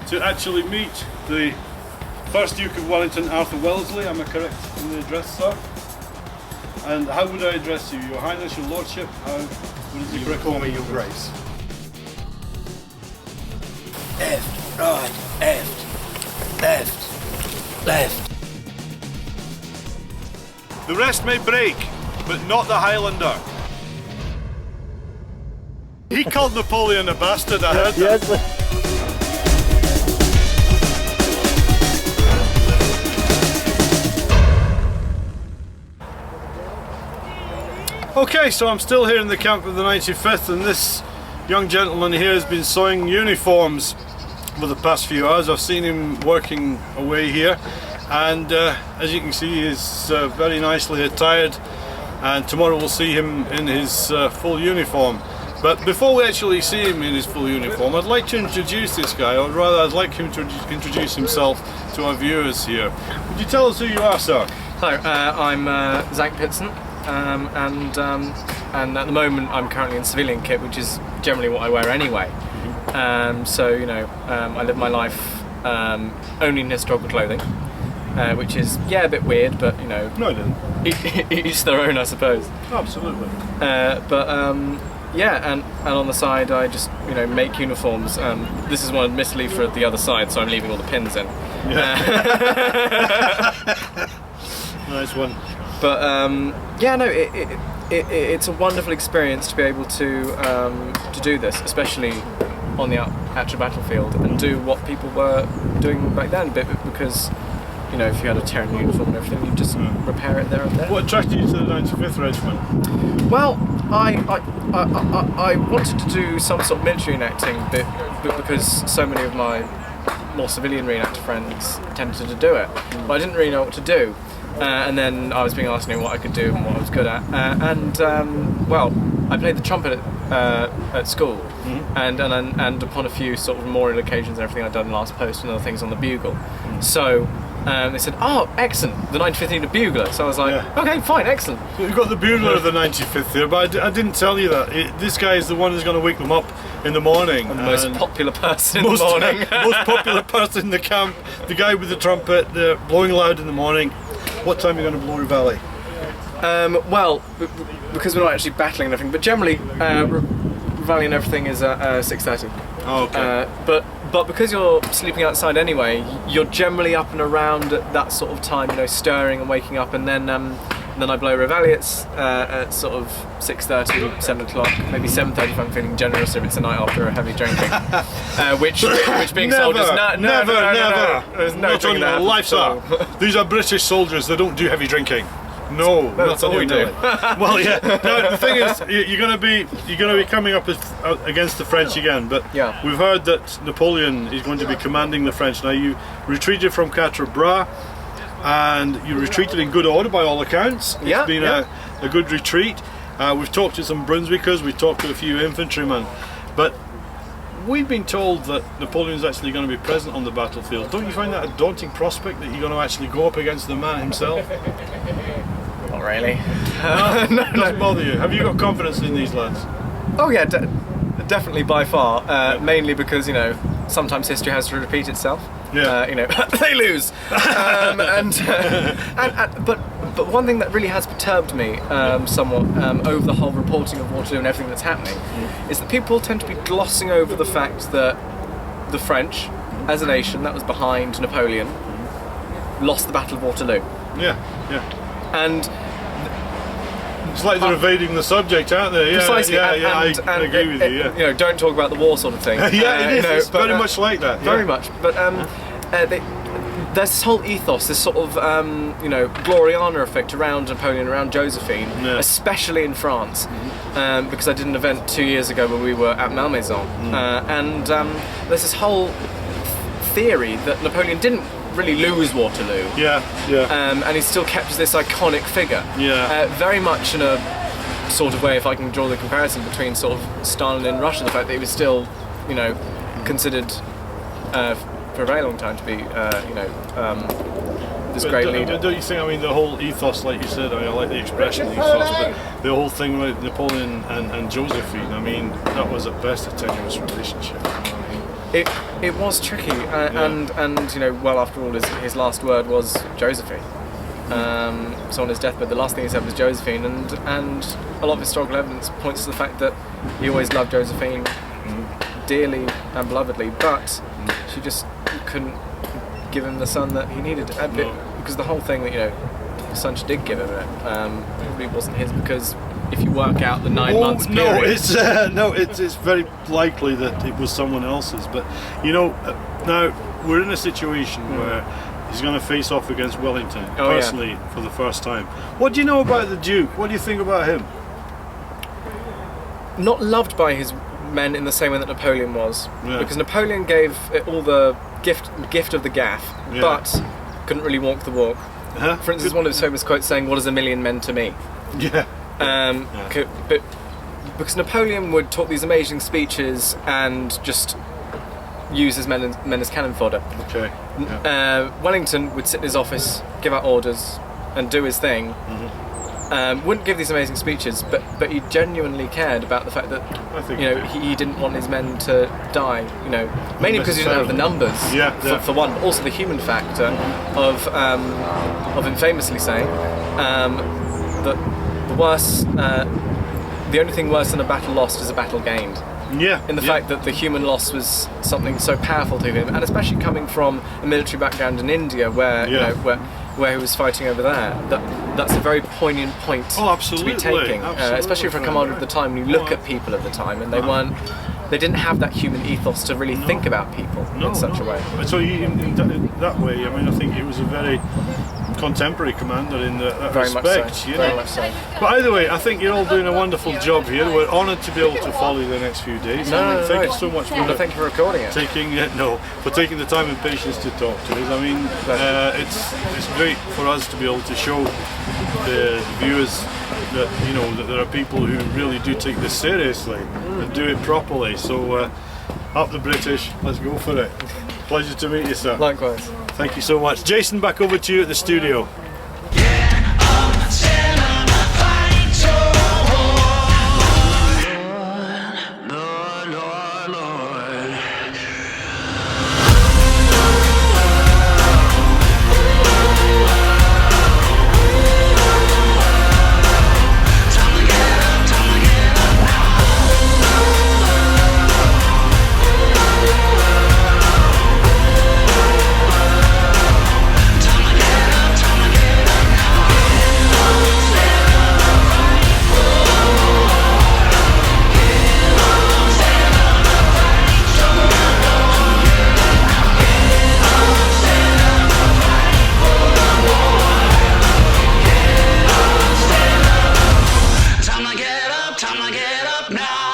to actually meet the first Duke of Wellington, Arthur Wellesley. Am I correct in the address, sir? And how would I address you? Your Highness, your Lordship? How would you correct call me Your Grace? Left, right, left, left. The rest may break, but not the Highlander. He called Napoleon a bastard, I heard that. Okay, so I'm still here in the camp of the 95th, and this young gentleman here has been sewing uniforms for the past few hours. I've seen him working away here, and as you can see, he is very nicely attired, and tomorrow we'll see him in his full uniform. But before we actually see him in his full uniform, I'd like to introduce this guy, or rather I'd like him to introduce himself to our viewers here. Would you tell us who you are, sir? Hello, I'm Zach Pitson, and at the moment I'm currently in civilian kit, which is generally what I wear anyway. So, you know, I live my life only in historical clothing, which is, yeah, a bit weird, but, you know... No, I didn't. Each their own, I suppose. Absolutely. Yeah, and on the side I just, you know, make uniforms. This is one admittedly for the other side, so I'm leaving all the pins in. Yeah. Nice one. But yeah, no, it's a wonderful experience to be able to do this, especially on the actual battlefield, and do what people were doing back then. Because, you know, if you had a Terran uniform and everything, you just repair it there and there. What attracted you to the 95th Regiment? Well, I wanted to do some sort of military reenacting, but because so many of my more civilian reenactor friends tended to do it, but I didn't really know what to do. And then I was being asked, you know, what I could do and what I was good at. Well, I played the trumpet at school, and upon a few sort of memorial occasions and everything I'd done last post and other things on the bugle. So they said, oh, excellent, the 95th need a bugler. So I was like, okay, fine, excellent. You've got the bugler of the 95th here, but I didn't tell you that. This guy is the one who's going to wake them up in the morning. And the most popular person in the morning. Most popular person in the camp, the guy with the trumpet, blowing loud in the morning. What time are you going to blow Reveille? Well, because we're not actually battling and everything, but generally Reveille and everything is at 6:30. Oh, okay. But because you're sleeping outside anyway, you're generally up and around at that sort of time, you know, stirring and waking up, and then I blow Reveille at sort of 6:30, 7 o'clock, maybe 7:30 if I'm feeling generous, if it's a night after a heavy drinking. Which being soldiers, never. There's no Not on your life, sir. These are British soldiers. They don't do heavy drinking. No, that's all we do. Well, yeah. Now, the thing is, you're going to be coming up against the French again. But yeah, we've heard that Napoleon is going to be commanding the French. Now, you retreated from Quatre Bras, and you retreated in good order by all accounts. It's been a good retreat. We've talked to some Brunswickers. We've talked to a few infantrymen, but we've been told that Napoleon's actually going to be present on the battlefield. Don't you find that a daunting prospect, that you're going to actually go up against the man himself? Not really. No, it doesn't bother you. Have you got confidence in these lads? Oh yeah, definitely by far. Mainly because, you know, sometimes history has to repeat itself. Yeah. You know, they lose. But one thing that really has perturbed me somewhat over the whole reporting of Waterloo and everything that's happening is that people tend to be glossing over the fact that the French, as a nation that was behind Napoleon, lost the Battle of Waterloo. Yeah. And it's like they're evading the subject, aren't they? Yeah, precisely. I agree with you. Yeah. You know, don't talk about the war, sort of thing. Yeah, it is. You know, it's very much like that. Very much. But there's this whole ethos, this sort of you know, Gloriana effect around Napoleon, around Josephine, especially in France, because I did an event 2 years ago where we were at Malmaison, and there's this whole theory that Napoleon didn't really lose Waterloo. And he still kept this iconic figure. Very much in a sort of way, if I can draw the comparison between sort of Stalin in Russia, the fact that he was still, you know, considered for a very long time to be, you know, this great leader. Don't you think, I mean, the whole ethos, like you said, I mean, I like the expression ethos, but the whole thing with Napoleon and Josephine, I mean, that was at best a tenuous relationship. it was tricky, and you know, well, after all, his last word was Josephine. So on his deathbed, the last thing he said was Josephine, and a lot of historical evidence points to the fact that he always loved Josephine dearly and belovedly, but she just couldn't give him the son that he needed, because the whole thing that, you know, the son she did give him probably wasn't his, because if you work out the 9 months period... It's very likely that it was someone else's, but you know, now we're in a situation where he's going to face off against Wellington personally for the first time. What do you know about the Duke? What do you think about him? Not loved by his men in the same way that Napoleon was, because Napoleon gave it all the gift of the gaff, but couldn't really walk the walk. For instance, one of his famous quotes saying, "What is a million men to me?" But because Napoleon would talk these amazing speeches and just use his men as cannon fodder. Wellington would sit in his office, give out orders, and do his thing. Wouldn't give these amazing speeches, but he genuinely cared about the fact that he didn't want his men to die. You know, mainly because he didn't have the numbers. For one, but also the human factor of him famously saying that the only thing worse than a battle lost is a battle gained. In the fact that the human loss was something so powerful to him, and especially coming from a military background in India, where where he was fighting over there, that's a very poignant point to be taking, especially for a commander of the time. When you look at people of the time, and they didn't have that human ethos to really think about people in such a way. So in that way, I mean, I think he was a very contemporary commander in that very respect. Much so. You very know? much so. But either way, I think you're all doing a wonderful job here. We're honoured to be able to follow you the next few days. Thank you so much for thank you for recording it. For taking the time and patience to talk to us. I mean, it's great for us to be able to show the viewers that that there are people who really do take this seriously and do it properly. So up the British, let's go for it. Pleasure to meet you, sir. Likewise. Thank you so much. Jason, back over to you at the studio. Time to get up now.